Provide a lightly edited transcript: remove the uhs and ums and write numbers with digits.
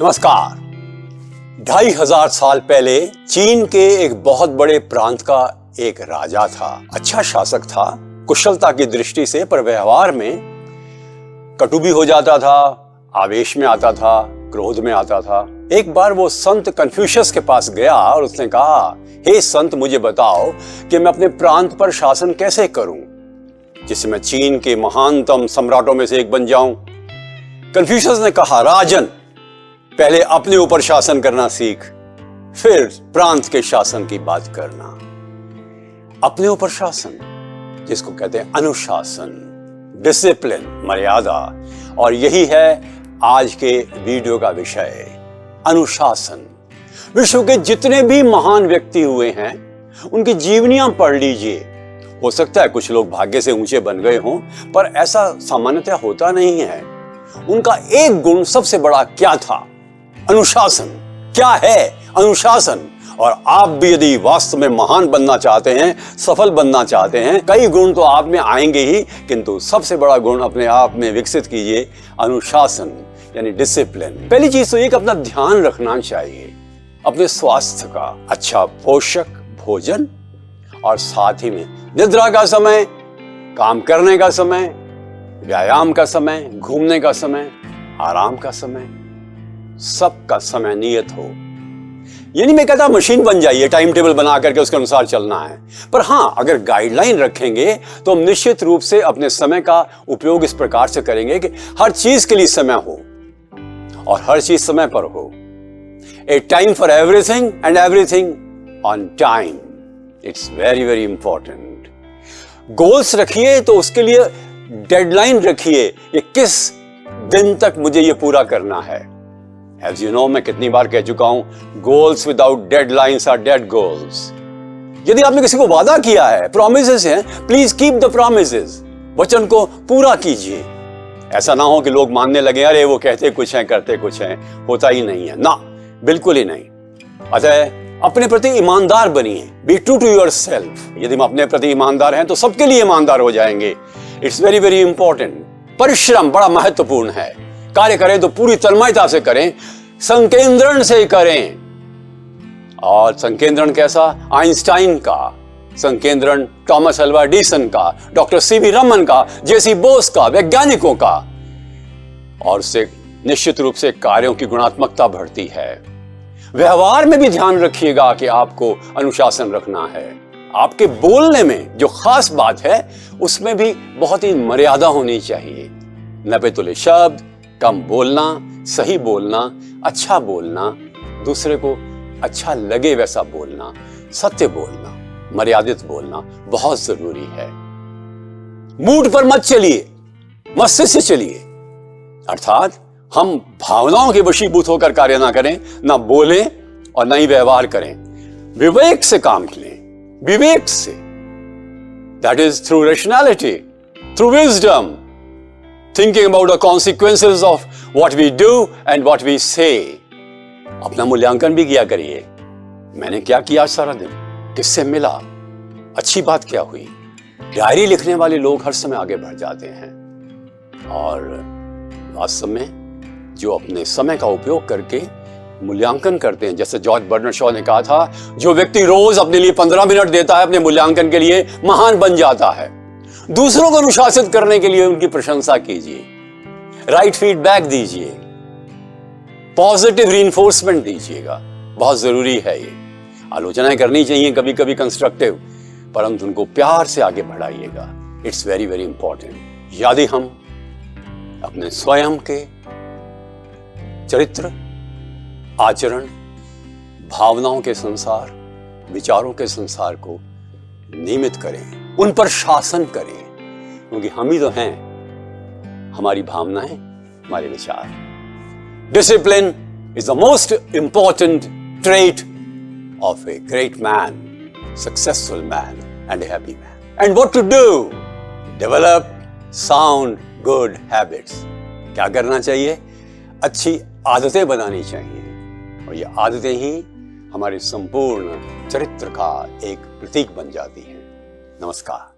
नमस्कार। 2500 साल पहले चीन के एक बहुत बड़े प्रांत का एक राजा था। अच्छा शासक था, कुशलता की दृष्टि से, पर व्यवहार में कटु भी हो जाता था, आवेश में आता था, क्रोध में आता था। एक बार वो संत कन्फ्यूशियस के पास गया और उसने कहा, हे संत, मुझे बताओ कि मैं अपने प्रांत पर शासन कैसे करूं जिससे मैं चीन के महानतम सम्राटों में से एक बन जाऊं। कन्फ्यूशियस ने कहा, राजन, पहले अपने ऊपर शासन करना सीख, फिर प्रांत के शासन की बात करना। अपने ऊपर शासन, जिसको कहते हैं अनुशासन, डिसिप्लिन, मर्यादा, और यही है आज के वीडियो का विषय, अनुशासन। विश्व के जितने भी महान व्यक्ति हुए हैं उनकी जीवनियां पढ़ लीजिए। हो सकता है कुछ लोग भाग्य से ऊंचे बन गए हों, पर ऐसा सामान्यतः होता नहीं है। उनका एक गुण सबसे बड़ा क्या था? अनुशासन। क्या है अनुशासन? और आप भी यदि वास्तव में महान बनना चाहते हैं, सफल बनना चाहते हैं, कई गुण तो आप में आएंगे ही, किंतु सबसे बड़ा गुण अपने आप में विकसित कीजिए, अनुशासन यानी डिसिप्लिन। पहली चीज तो एक अपना ध्यान रखना चाहिए अपने स्वास्थ्य का। अच्छा पोषक भोजन और साथ ही में निद्रा का समय, काम करने का समय, व्यायाम का समय, घूमने का समय, आराम का समय, सबका समय नियत हो। ये नहीं मैं कहता मशीन बन जाइए, टाइम टेबल बना करके उसके अनुसार चलना है, पर हाँ, अगर गाइडलाइन रखेंगे तो हम निश्चित रूप से अपने समय का उपयोग इस प्रकार से करेंगे कि हर चीज के लिए समय हो और हर चीज समय पर हो। ए time for everything and everything on time, it's very very important. Goals रखिए तो उसके लिए डेडलाइन रखिए, ये किस दिन तक मुझे ये पूरा करना है। As you know, मैं कितनी बार कह चुका हूं, goals without deadlines are dead goals. यदि आपने किसी को वादा किया है, प्रॉमिसेस हैं, प्लीज कीप द प्रॉमिसेस, वचन को पूरा कीजिए। ऐसा ना हो कि लोग मानने लगे, अरे वो कहते कुछ हैं करते कुछ हैं, होता ही नहीं है। ना, बिल्कुल ही नहीं। अतः अपने प्रति ईमानदार बनिए, be true to yourself. यदि हम अपने प्रति ईमानदार हैं तो सबके लिए ईमानदार हो जाएंगे। It's very very important. परिश्रम बड़ा महत्वपूर्ण है। कार्य करें तो पूरी तन्मयता से करें, संकेंद्रण से करें। और संकेंद्रण कैसा? आइंस्टाइन का संकेंद्रण, थॉमस अल्वा एडिसन का, डॉक्टर सीवी रमन का, जेसी बोस का, वैज्ञानिकों का। और से निश्चित रूप से कार्यों की गुणात्मकता बढ़ती है। व्यवहार में भी ध्यान रखिएगा कि आपको अनुशासन रखना है। आपके बोलने में जो खास बात है उसमें भी बहुत ही मर्यादा होनी चाहिए। नपेतुले शब्द, कम बोलना, सही बोलना, अच्छा बोलना, दूसरे को अच्छा लगे वैसा बोलना, सत्य बोलना, मर्यादित बोलना बहुत जरूरी है। मूड पर मत चलिए, मस्तिष्क से चलिए। अर्थात हम भावनाओं के वशीभूत होकर कार्य ना करें, ना बोलें और ना ही व्यवहार करें। विवेक से काम लें, विवेक से, that is through rationality, through wisdom, thinking about the consequences of what we do and what we say। अपना मूल्यांकन भी किया करिए। मैंने क्या किया आज सारा दिन, किससे मिला, अच्छी बात क्या हुई। डायरी लिखने वाले लोग हर समय आगे बढ़ जाते हैं। और वास्तव में जो अपने समय का उपयोग करके मूल्यांकन करते हैं, जैसे जॉर्ज बर्नार्ड शॉ ने कहा था, जो व्यक्ति रोज अपने लिए 15 मिनट देता है अपने मूल्यांकन के लिए, महान बन जाता है। दूसरों को अनुशासित करने के लिए उनकी प्रशंसा कीजिए, राइट फीडबैक दीजिए, पॉजिटिव रीइंफोर्समेंट दीजिएगा। बहुत जरूरी है ये। आलोचनाएं करनी चाहिए कभी कभी कंस्ट्रक्टिव, परंतु उनको प्यार से आगे बढ़ाइएगा। It's very very important. यदि हम अपने स्वयं के चरित्र, आचरण, भावनाओं के संसार, विचारों के संसार को नियमित करें, उन पर शासन करें, क्योंकि हम ही तो हैं, हमारी भावनाएं, हमारे विचार। Discipline is the most important trait of a great man, successful man and a happy man. And what to do? Develop sound good habits. क्या करना चाहिए? अच्छी आदतें बनानी चाहिए, और ये आदतें ही हमारे संपूर्ण चरित्र का एक प्रतीक बन जाती हैं। नमस्कार।